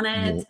on it.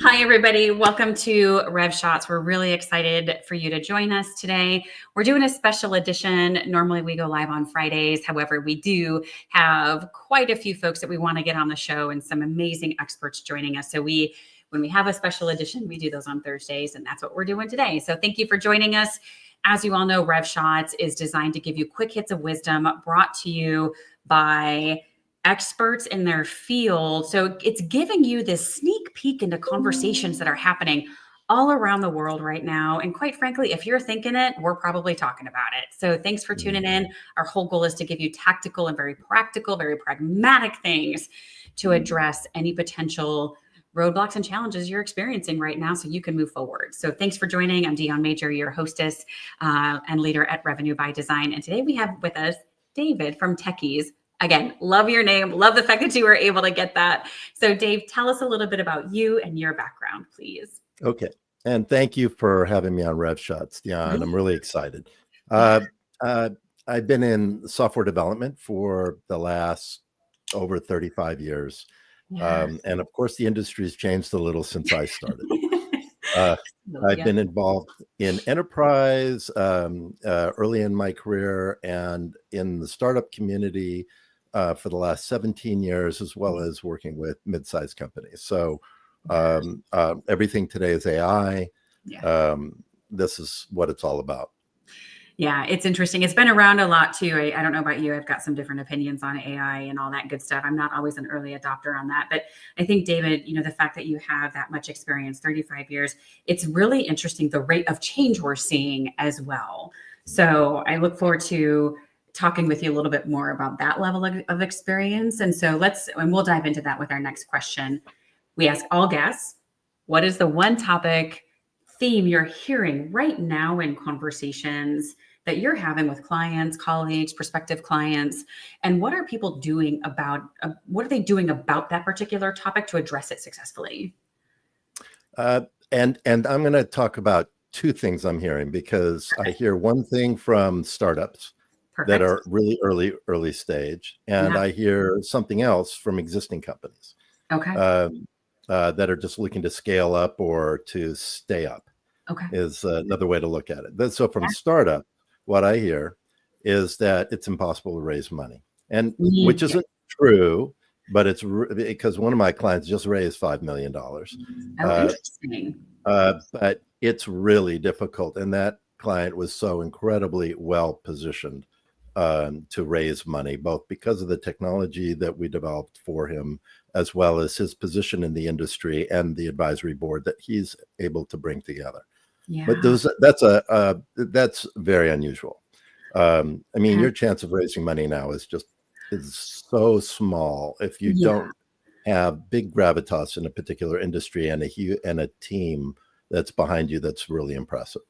Hi, everybody. Welcome to Rev Shots. We're really excited for you to join us today. We're doing a special edition. Normally we go live on Fridays. However, we do have quite a few folks that we want to get on the show and some amazing experts joining us. So when we have a special edition, we do those on Thursdays, and that's what we're doing today. So thank you for joining us. As you all know, Rev Shots is designed to give you quick hits of wisdom brought to you by experts in their field. So it's giving you this sneak peek into conversations that are happening all around the world right now. And quite frankly, if you're thinking it, we're probably talking about it. So thanks for tuning in. Our whole goal is to give you tactical and very practical, very pragmatic things to address any potential roadblocks and challenges you're experiencing right now so you can move forward. So thanks for joining. I'm Dion Major, your hostess and leader at Revenue by Design. And today we have with us David from Tekyz. Again, love your name. Love the fact that you were able to get that. So Dave, tell us a little bit about you and your background, please. Okay. And thank you for having me on Rev Shots, Dion. I'm really excited. I've been in software development for the last over 35 years. And of course, the industry's changed a little since I started. I've been involved in enterprise early in my career and in the startup community for the last 17 years, as well as working with mid-sized companies. So everything today is AI. This is what it's all about. Yeah, it's interesting. It's been around a lot too. I don't know about you. I've got some different opinions on AI and all that good stuff. I'm not always an early adopter on that. But I think, David, the fact that you have that much experience, 35 years, it's really interesting the rate of change we're seeing as well. So I look forward to talking with you a little bit more about that level of experience. And so we'll dive into that with our next question. We ask all guests, what is the one topic theme you're hearing right now in conversations that you're having with clients, colleagues, prospective clients, and what are people doing about that particular topic to address it successfully? And I'm going to talk about two things I'm hearing, because I hear one thing from startups that are really early stage, and I hear something else from existing companies that are just looking to scale up or to stay up. Is another way to look at it. So from startup, what I hear is that it's impossible to raise money, and which isn't true, but it's because one of my clients just raised $5 million. Interesting. But it's really difficult, and that client was so incredibly well positioned to raise money, both because of the technology that we developed for him, as well as his position in the industry and the advisory board that he's able to bring together. But that's very unusual. I mean, your chance of raising money now is so small if you don't have big gravitas in a particular industry and a team that's behind you that's really impressive.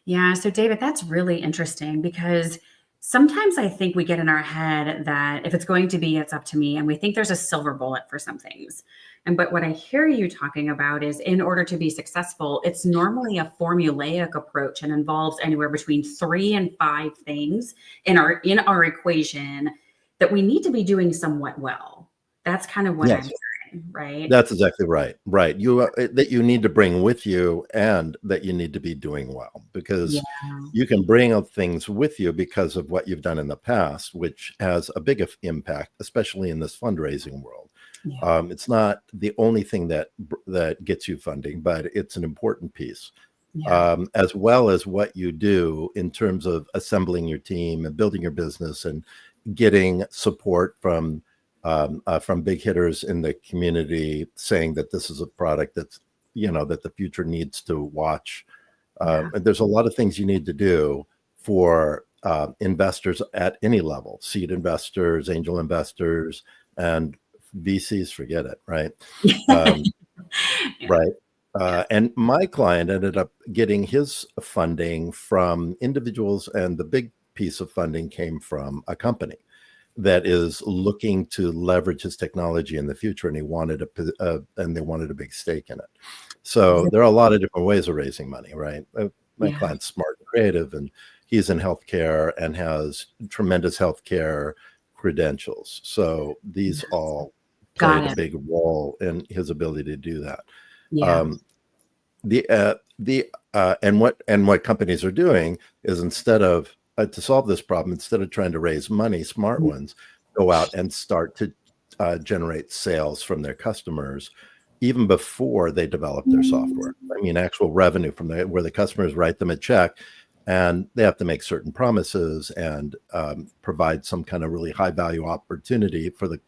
Yeah. So David, that's really interesting, because sometimes I think we get in our head that if it's going to be, it's up to me. And we think there's a silver bullet for some things. But what I hear you talking about is, in order to be successful, it's normally a formulaic approach and involves anywhere between 3 and 5 things in our equation that we need to be doing somewhat well. That's kind of what I'm saying, right? That's exactly right. Right. That you need to bring with you, and that you need to be doing well, because you can bring things with you because of what you've done in the past, which has a big impact, especially in this fundraising world. It's not the only thing that gets you funding, but it's an important piece, as well as what you do in terms of assembling your team and building your business and getting support from big hitters in the community, saying that this is a product that's, that the future needs to watch. And there's a lot of things you need to do for investors at any level: seed investors, angel investors, and VCs, forget it, right? Right. And my client ended up getting his funding from individuals, and the big piece of funding came from a company that is looking to leverage his technology in the future, and they wanted a big stake in it. So there are a lot of different ways of raising money, right? My client's smart and creative, and he's in healthcare and has tremendous healthcare credentials. So these all played Got a it. big role in his ability to do that. Yeah. Um, and what companies are doing is, instead of to solve this problem, instead of trying to raise money, smart Mhm. ones go out and start to generate sales from their customers even before they develop their software. I mean, actual revenue from where the customers write them a check, and they have to make certain promises and provide some kind of really high value opportunity for the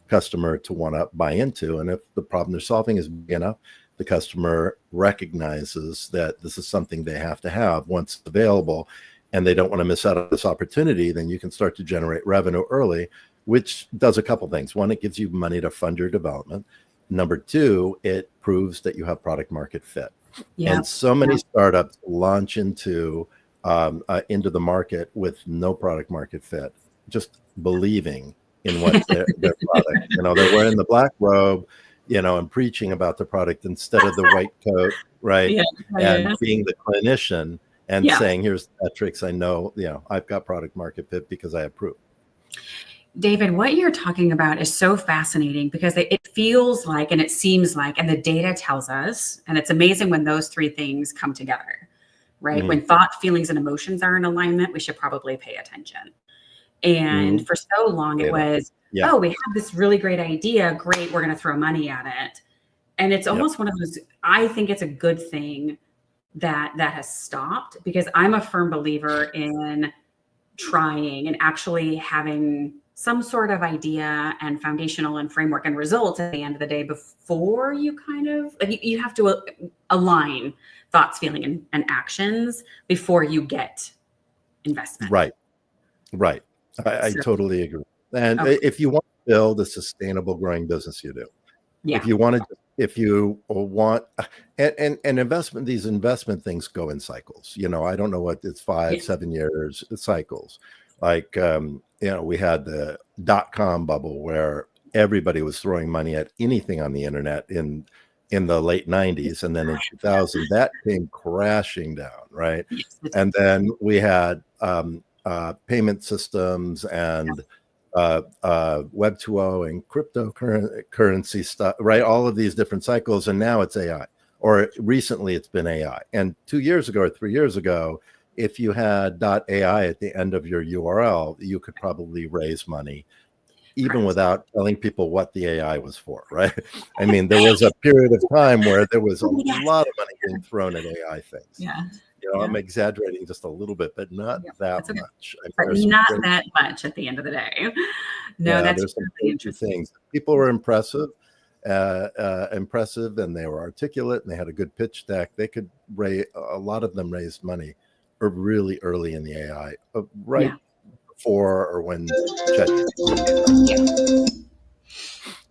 customer to want to buy into. And if the problem they're solving is big enough, the customer recognizes that this is something they have to have once it's available, and they don't want to miss out on this opportunity, then you can start to generate revenue early, which does a couple things. One, it gives you money to fund your development. Number two, it proves that you have product market fit. Yeah. And so many startups launch into the market with no product market fit, just believing in what their product. They're wearing the black robe, and preaching about the product instead of the white coat, right? Yeah. And Yeah. being the clinician and Yeah. saying, here's the metrics. I know, I've got product market fit because I have proof. David, what you're talking about is so fascinating because it feels like, and it seems like, and the data tells us, and it's amazing when those three things come together, right? Mm-hmm. When thought, feelings, and emotions are in alignment, we should probably pay attention. And for so long, it was, oh, we have this really great idea. Great. We're going to throw money at it. And it's almost one of those, I think it's a good thing that has stopped, because I'm a firm believer in trying and actually having some sort of idea and foundational and framework and results at the end of the day before you kind of, like, you have to align thoughts, feeling, and actions before you get investment. Right. I totally agree. And if you want to build a sustainable growing business, you do. Yeah. If you want, and investment, these investment things go in cycles. I don't know what it's 5-7 years cycles. Like, we had the .com bubble where everybody was throwing money at anything on the internet in the late 90s. And then in 2000, that came crashing down. Right. Yes. And then we had payment systems and Web 2.0 and cryptocurrency stuff, right? All of these different cycles. And now it's AI, or recently it's been AI. And 2 years ago or 3 years ago, if you had .ai at the end of your URL, you could probably raise money even without telling people what the AI was for, right? I mean, there was a period of time where there was a lot of money being thrown at AI things. Yeah. I'm exaggerating just a little bit, but not that much. But not that much at the end of the day. No, that's there's some really interesting things. People were impressive, and they were articulate, and they had a good pitch deck. They could raise, a lot of them raised money really early in the AI, before or when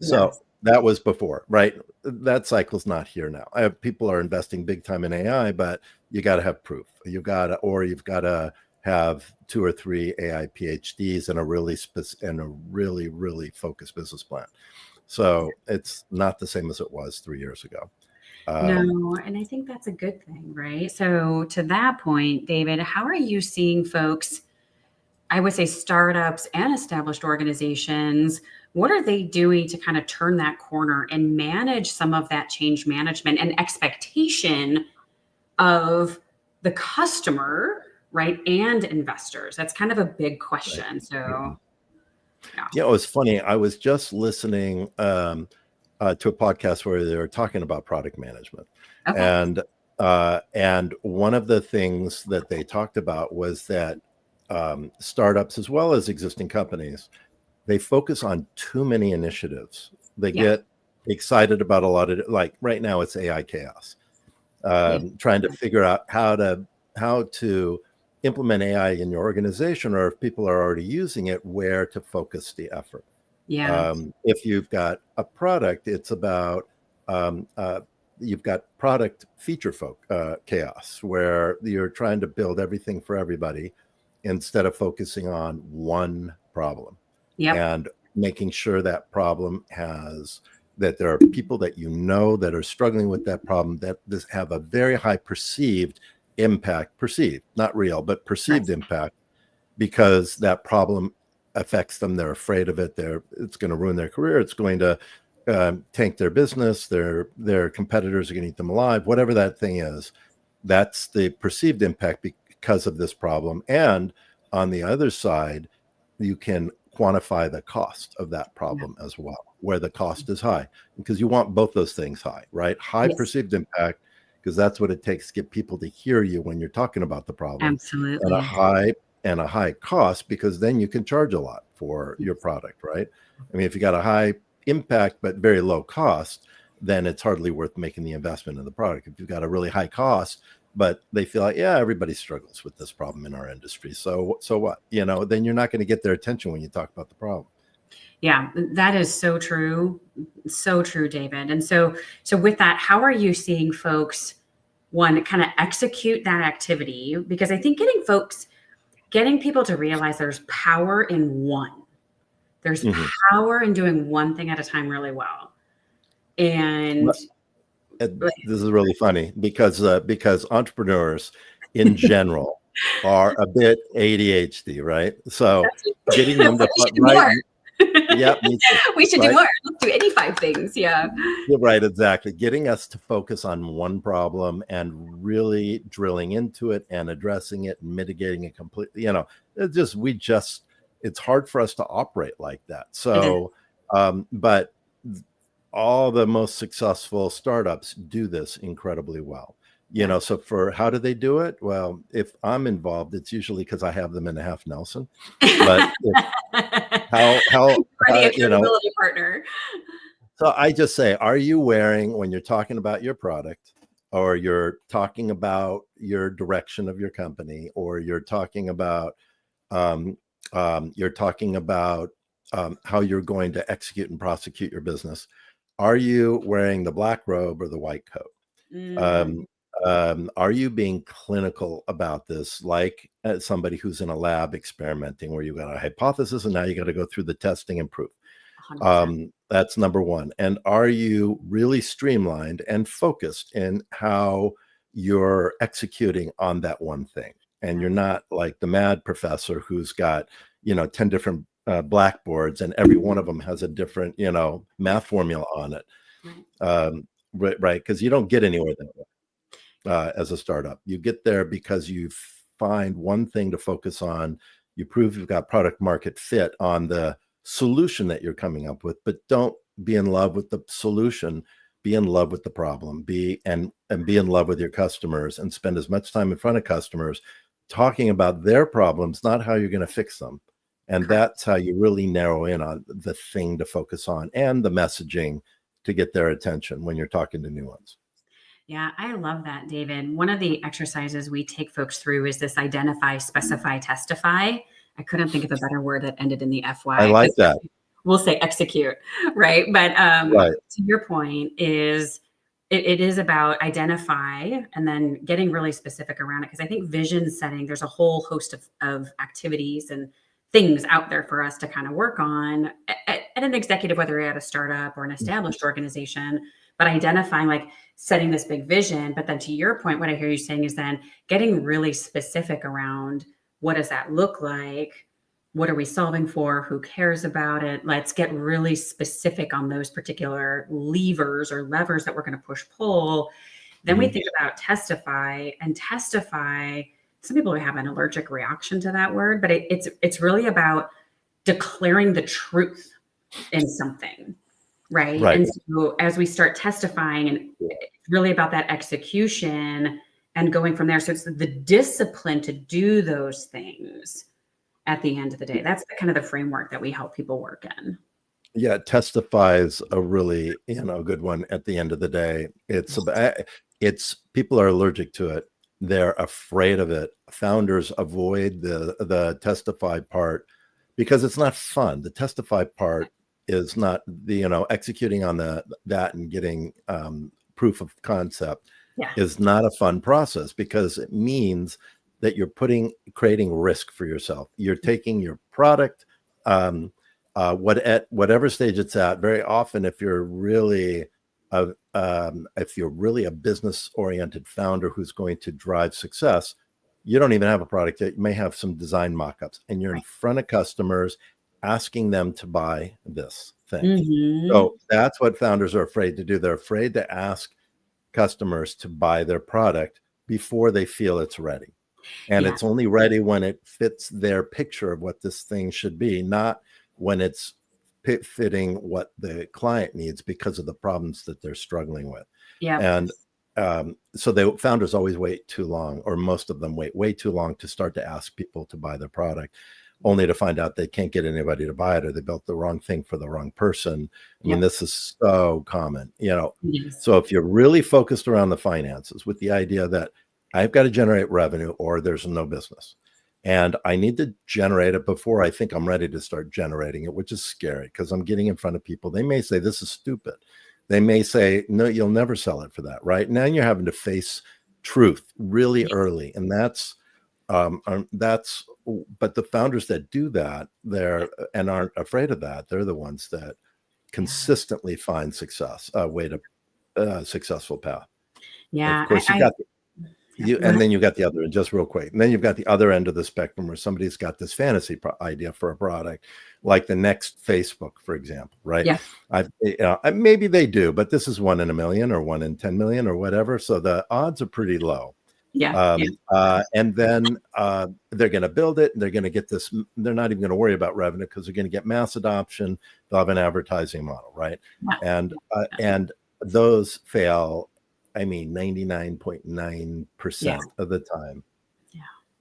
So that was before, right? That cycle's not here now. People are investing big time in AI, but you got to have proof. You've got to have 2 or 3 AI PhDs and a really focused business plan. So it's not the same as it was 3 years ago. No, and I think that's a good thing, right? So to that point, David, how are you seeing folks, I would say startups and established organizations, what are they doing to kind of turn that corner and manage some of that change management and expectation of the customer, right? And investors? That's kind of a big question. Right. So, yeah, it was funny. I was just listening to a podcast where they were talking about product management. Okay. And one of the things that they talked about was that startups, as well as existing companies, they focus on too many initiatives. They get excited about a lot of, like right now it's AI chaos, trying to figure out how to implement AI in your organization, or if people are already using it, where to focus the effort. If you've got a product, it's about you've got product feature chaos, where you're trying to build everything for everybody instead of focusing on one problem and making sure that problem that there are people that that are struggling with that problem, that have a very high perceived impact, not real, but perceived impact, because that problem affects them. They're afraid of it. It's going to ruin their career. It's going to tank their business. Their competitors are going to eat them alive. Whatever that thing is, that's the perceived impact because of this problem. And on the other side, you can quantify the cost of that problem as well, where the cost is high, because you want both those things high, right? High perceived impact, because that's what it takes to get people to hear you when you're talking about the problem. Absolutely. And a high cost, because then you can charge a lot for your product, right? I mean, if you got a high impact but very low cost, then it's hardly worth making the investment in the product. If you've got a really high cost, but they feel like, yeah, everybody struggles with this problem in our industry, so what? Then you're not going to get their attention when you talk about the problem. Yeah, that is so true. So true, David. And so with that, how are you seeing folks, one, kind of execute that activity? Because I think getting people to realize there's power in one. There's power in doing one thing at a time really well. And this is really funny because entrepreneurs in general are a bit ADHD, right? So getting them to right. Yeah, we should do more. Let's do any 5 things. Yeah. Right, exactly. Getting us to focus on one problem and really drilling into it and addressing it and mitigating it completely. It's hard for us to operate like that. So, but all the most successful startups do this incredibly well. So for how do they do it? Well, if I'm involved, it's usually because I have them in a half Nelson. But accountability partner. So I just say, are you wearing, when you're talking about your product, or you're talking about your direction of your company, or you're talking about how you're going to execute and prosecute your business, are you wearing the black robe or the white coat? Are you being clinical about this, like somebody who's in a lab experimenting, where you've got a hypothesis and now you got to go through the testing and proof? That's number one. And are you really streamlined and focused in how you're executing on that one thing? And you're not like the mad professor who's got 10 different blackboards, and every one of them has a different math formula on it. Right, because you don't get anywhere that way. As a startup, you get there because you find one thing to focus on. You prove you've got product market fit on the solution that you're coming up with, but don't be in love with the solution. Be in love with the problem. Be in love with your customers, and spend as much time in front of customers talking about their problems, not how you're going to fix them. And that's how you really narrow in on the thing to focus on, and the messaging to get their attention when you're talking to new ones. Yeah, I love that, David. One of the exercises we take folks through is this identify, specify, testify. I couldn't think of a better word that ended in the FY. I like that. We'll say execute, right? But to your point, it is about identify and then getting really specific around it. Because I think vision setting, there's a whole host of activities and things out there for us to kind of work on at an executive, whether you're at a startup or an established organization. But identifying, like setting this big vision. But then to your point, what I hear you saying is then getting really specific around what does that look like? What are we solving for? Who cares about it? Let's get really specific on those particular levers that we're going to pull. Then we think about testify. Some people have an allergic reaction to that word, but it's really about declaring the truth in something. Right. And so as we start testifying, and it's really about that execution and going from there. So it's the discipline to do those things at the end of the day. That's kind of the framework that we help people work in. Yeah, testifies a really, good one at the end of the day. It's people are allergic to it. They're afraid of it. Founders avoid the testify part because it's not fun. The testify part is not the executing on that and getting proof of concept is not a fun process, because it means that you're creating risk for yourself. You're taking your product at whatever stage it's at. Very often, if you're really a business oriented founder who's going to drive success, you don't even have a product yet. You may have some design mock-ups, and you're in front of customers asking them to buy this. think. Mm-hmm. So that's what founders are afraid to do. They're afraid to ask customers to buy their product before they feel it's ready. And Yeah. it's only ready when it fits their picture of what this thing should be, not when it's fitting what the client needs because of the problems that they're struggling with. Yep. And so the founders always wait too long, or most of them wait way too long to start to ask people to buy their product, only to find out they can't get anybody to buy it, or they built the wrong thing for the wrong person. I mean, Yep. this is so common, Yes. So if you're really focused around the finances with the idea that I've got to generate revenue or there's no business, and I need to generate it before I think I'm ready to start generating it, which is scary because I'm getting in front of people. They may say, this is stupid. They may say, no, you'll never sell it for that. Right now, you're having to face truth really early. And but the founders that do that and aren't afraid of that, they're the ones that consistently find success, way to successful path. Yeah. Of course, you got Go and ahead. then you got the other, just real quick, and then you've got the other end of the spectrum where somebody's got this fantasy idea for a product, like the next Facebook, for example, right? Yeah. Maybe they do, but this is 1 in a million or 1 in 10 million or whatever, so the odds are pretty low. Yeah. And then they're going to build it, and they're going to get this. They're not even going to worry about revenue because they're going to get mass adoption. They'll have an advertising model, right? Yeah. And those fail. I mean, 99.9% of the time.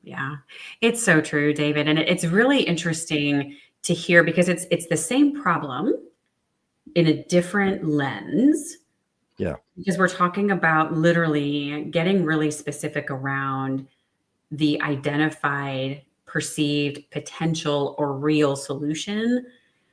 Yeah. It's so true, David. And it's really interesting to hear because it's the same problem in a different lens. Yeah. Because we're talking about literally getting really specific around the identified, perceived, potential, or real solution.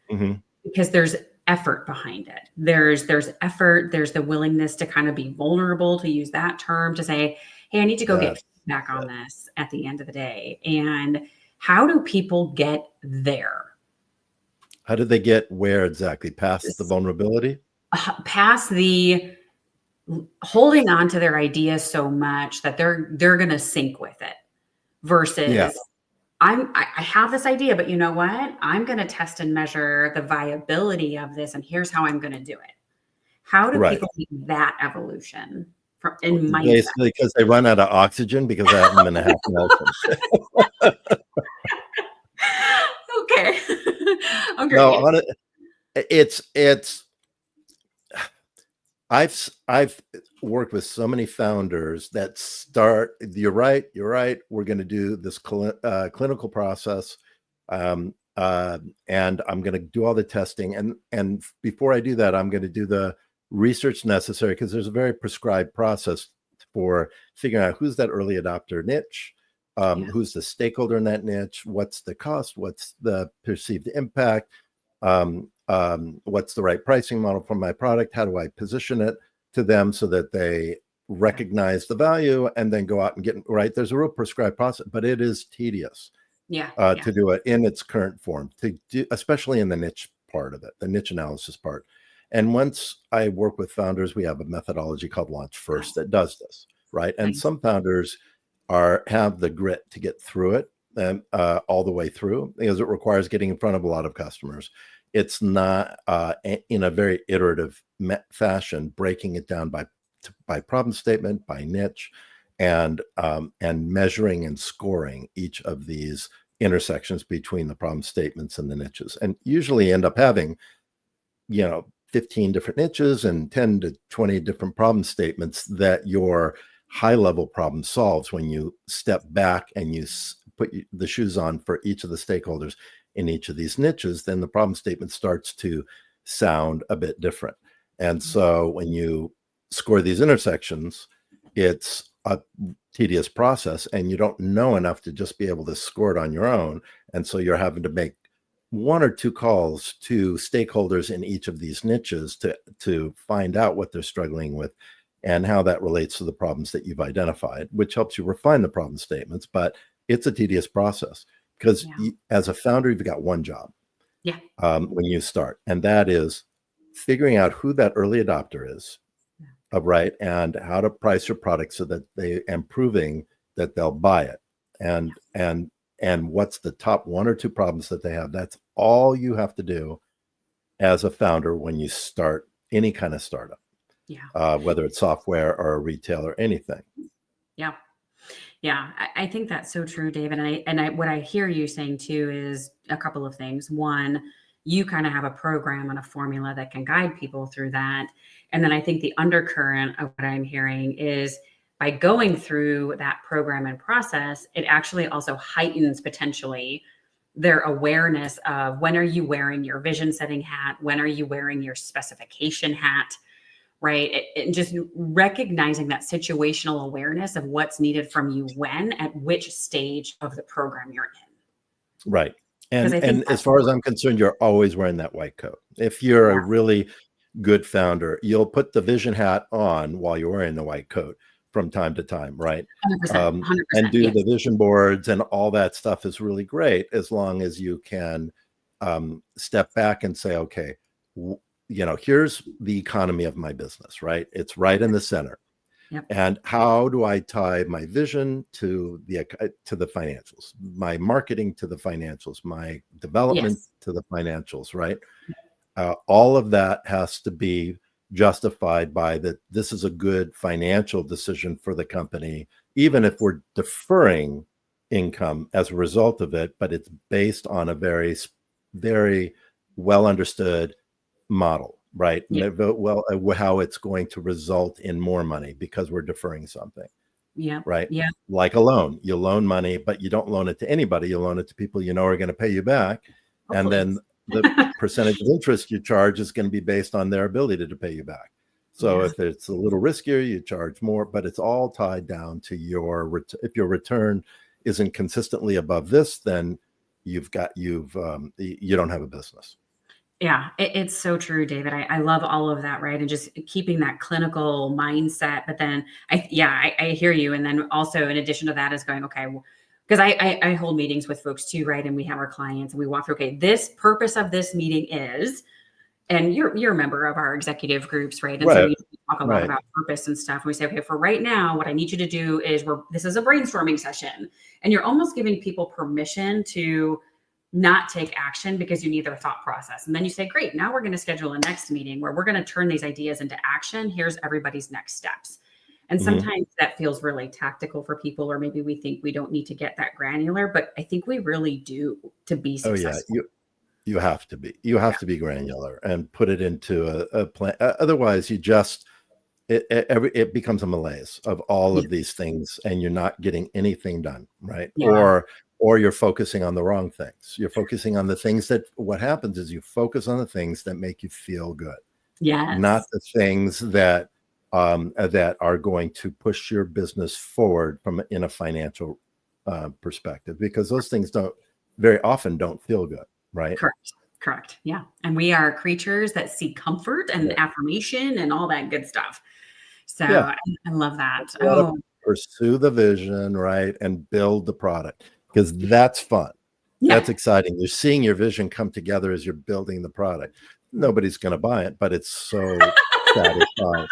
Mm-hmm. Because there's effort behind it. There's effort. There's the willingness to kind of be vulnerable, to use that term, to say, hey, I need to go get feedback on this at the end of the day. And how do people get there? How do they get where exactly? Past the vulnerability? Past the holding on to their idea so much that they're going to sink with it versus I have this idea, but you know what? I'm going to test and measure the viability of this, and here's how I'm going to do it. How do people make that evolution in mindset? Basically, because they run out of oxygen because I haven't been a half marathon. Okay. Okay. No, I've worked with so many founders that start. You're right. We're going to do this clinical process, and I'm going to do all the testing. And before I do that, I'm going to do the research necessary because there's a very prescribed process for figuring out who's that early adopter niche, who's the stakeholder in that niche, what's the cost, what's the perceived impact. What's the right pricing model for my product? How do I position it to them so that they recognize the value and then go out and get right? There's a real prescribed process, but it is tedious to do it in its current form, to do, especially in the niche part of it, the niche analysis part. And once I work with founders, we have a methodology called Launch First that does this, right? And some founders have the grit to get through it all the way through because it requires getting in front of a lot of customers. It's not in a very iterative fashion, breaking it down by problem statement, by niche, and measuring and scoring each of these intersections between the problem statements and the niches. And usually end up having, 15 different niches and 10 to 20 different problem statements that your high level problem solves when you step back and you put the shoes on for each of the stakeholders in each of these niches. Then the problem statement starts to sound a bit different. And so when you score these intersections, it's a tedious process and you don't know enough to just be able to score it on your own. And so you're having to make 1 or 2 calls to stakeholders in each of these niches to find out what they're struggling with and how that relates to the problems that you've identified, which helps you refine the problem statements. But it's a tedious process because as a founder, you've got one job when you start, and that is figuring out who that early adopter is, right, and how to price your product so that and proving that they'll buy it, and what's the top 1 or 2 problems that they have. That's all you have to do. as a founder when you start any kind of startup, Yeah. whether it's software or a retail or anything. Yeah. Yeah. I think that's so true, David. And I, what I hear you saying too is a couple of things. One, you kind of have a program and a formula that can guide people through that. And then I think the undercurrent of what I'm hearing is by going through that program and process, it actually also heightens potentially their awareness of when are you wearing your vision setting hat? When are you wearing your specification hat? Right. And just recognizing that situational awareness of what's needed from you when, at which stage of the program you're in. Right. Because I think And as far as I'm concerned, you're always wearing that white coat. If you're yeah, a really good founder, you'll put the vision hat on while you're wearing the white coat from time to time, right? 100%, 100%. And do Yes. the vision boards and all that stuff is really great as long as you can step back and say, okay, here's the economy of my business, right? It's right in the center. Yep. And how do I tie my vision to the financials, my marketing to the financials, my development Yes. to the financials, right? All of that has to be justified by that this is a good financial decision for the company, even if we're deferring income as a result of it, but it's based on a very, very well understood model, right? Yeah. Well, how it's going to result in more money because we're deferring something, Yeah. right? Yeah. Like a loan, you loan money, but you don't loan it to anybody. You loan it to people you know are going to pay you back, and Hopefully. then the percentage of interest you charge is going to be based on their ability to pay you back. So Yeah. if it's a little riskier, you charge more, but it's all tied down to if your return isn't consistently above this, then you don't have a business. Yeah, it's so true, David. I love all of that, right? And just keeping that clinical mindset. But then I hear you. And then also in addition to that is going, okay, because I hold meetings with folks too, right? And we have our clients and we walk through, okay, this purpose of this meeting is, and you're a member of our executive groups, right? And so Right. we talk a lot Right. about purpose and stuff. And we say, okay, for right now, what I need you to do is this is a brainstorming session. And you're almost giving people permission to not take action because you need their thought process. And then you say, great, now we're going to schedule a next meeting where we're going to turn these ideas into action. Here's everybody's next steps. And sometimes that feels really tactical for people, or maybe we think we don't need to get that granular, but I think we really do to be successful. Oh yeah, you have to be. You have to be granular and put it into a plan. Otherwise, it becomes a malaise of all of these things, and you're not getting anything done, right? Yeah. Or you're focusing on the wrong things. You're focusing on the things that what happens is you focus on the things that make you feel good, Yes. not the things that are going to push your business forward in a financial perspective, because those things very often don't feel good, right? Correct. Yeah. And we are creatures that seek comfort and affirmation and all that good stuff. So Yeah. I love that. Oh, pursue the vision, right? And build the product, because that's fun. Yeah. That's exciting. You're seeing your vision come together as you're building the product. Nobody's going to buy it, but it's so satisfying.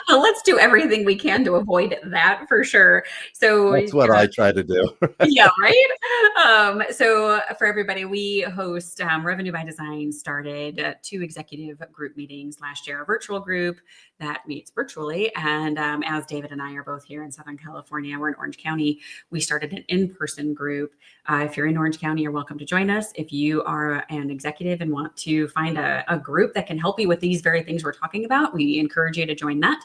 Well, let's do everything we can to avoid that for sure. So That's what I try to do. yeah, right. So for everybody, we host Revenue by Design started 2 executive group meetings last year, a virtual group that meets virtually. And as David and I are both here in Southern California, we're in Orange County, we started an in-person group. If you're in Orange County, you're welcome to join us. If you are an executive and want to find a group that can help you with these very things we're talking about, we encourage you to join that.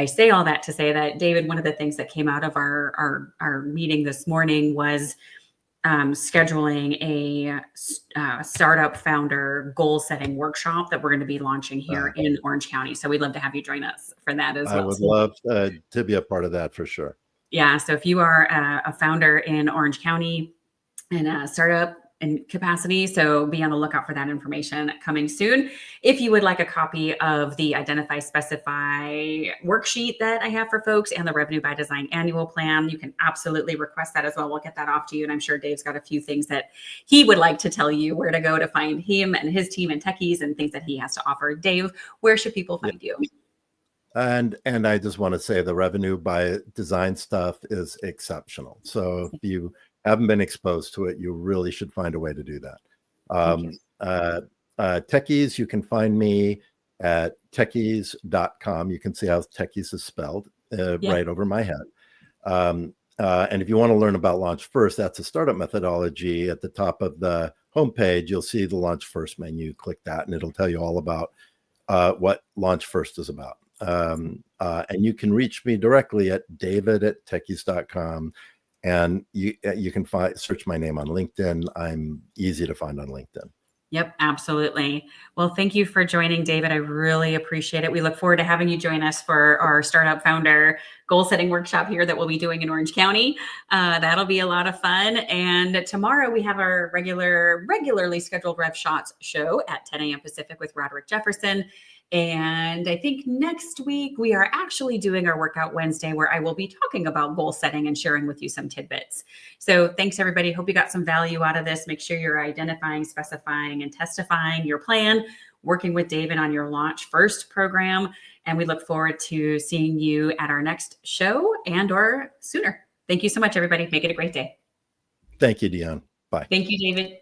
I say all that to say that, David, one of the things that came out of our meeting this morning was scheduling a startup founder goal setting workshop that we're going to be launching here in Orange County. So we'd love to have you join us for that as well. I would love to be a part of that for sure. Yeah. So if you are a founder in Orange County in a startup in capacity, so be on the lookout for that information coming soon. If you would like a copy of the Identify Specify worksheet that I have for folks and the Revenue by Design annual plan, you can absolutely request that as well. We'll get that off to you. And I'm sure Dave's got a few things that he would like to tell you where to go to find him and his team and Tekyz and things that he has to offer. Dave, where should people find you? And I just want to say the Revenue by Design stuff is exceptional. So if you haven't been exposed to it, you really should find a way to do that. Tekyz, you can find me at tekyz.com. You can see how Tekyz is spelled right over my head. And if you want to learn about Launch First, that's a startup methodology. At the top of the homepage, you'll see the Launch First menu. Click that, and it'll tell you all about what Launch First is about. And you can reach me directly at david@tekyz.com. And you can search my name on LinkedIn. I'm easy to find on LinkedIn. Yep, absolutely. Well, thank you for joining, David. I really appreciate it. We look forward to having you join us for our Startup Founder Goal Setting Workshop here that we'll be doing in Orange County. That'll be a lot of fun. And tomorrow we have our regularly scheduled Rev Shots show at 10 a.m. Pacific with Roderick Jefferson. And I think next week we are actually doing our Workout Wednesday, where I will be talking about goal setting and sharing with you some tidbits. So thanks, everybody. Hope you got some value out of this. Make sure you're identifying, specifying, and testifying your plan, working with David on your Launch First program. And we look forward to seeing you at our next show and/or sooner. Thank you so much, everybody. Make it a great day. Thank you, Dion. Bye. Thank you, David.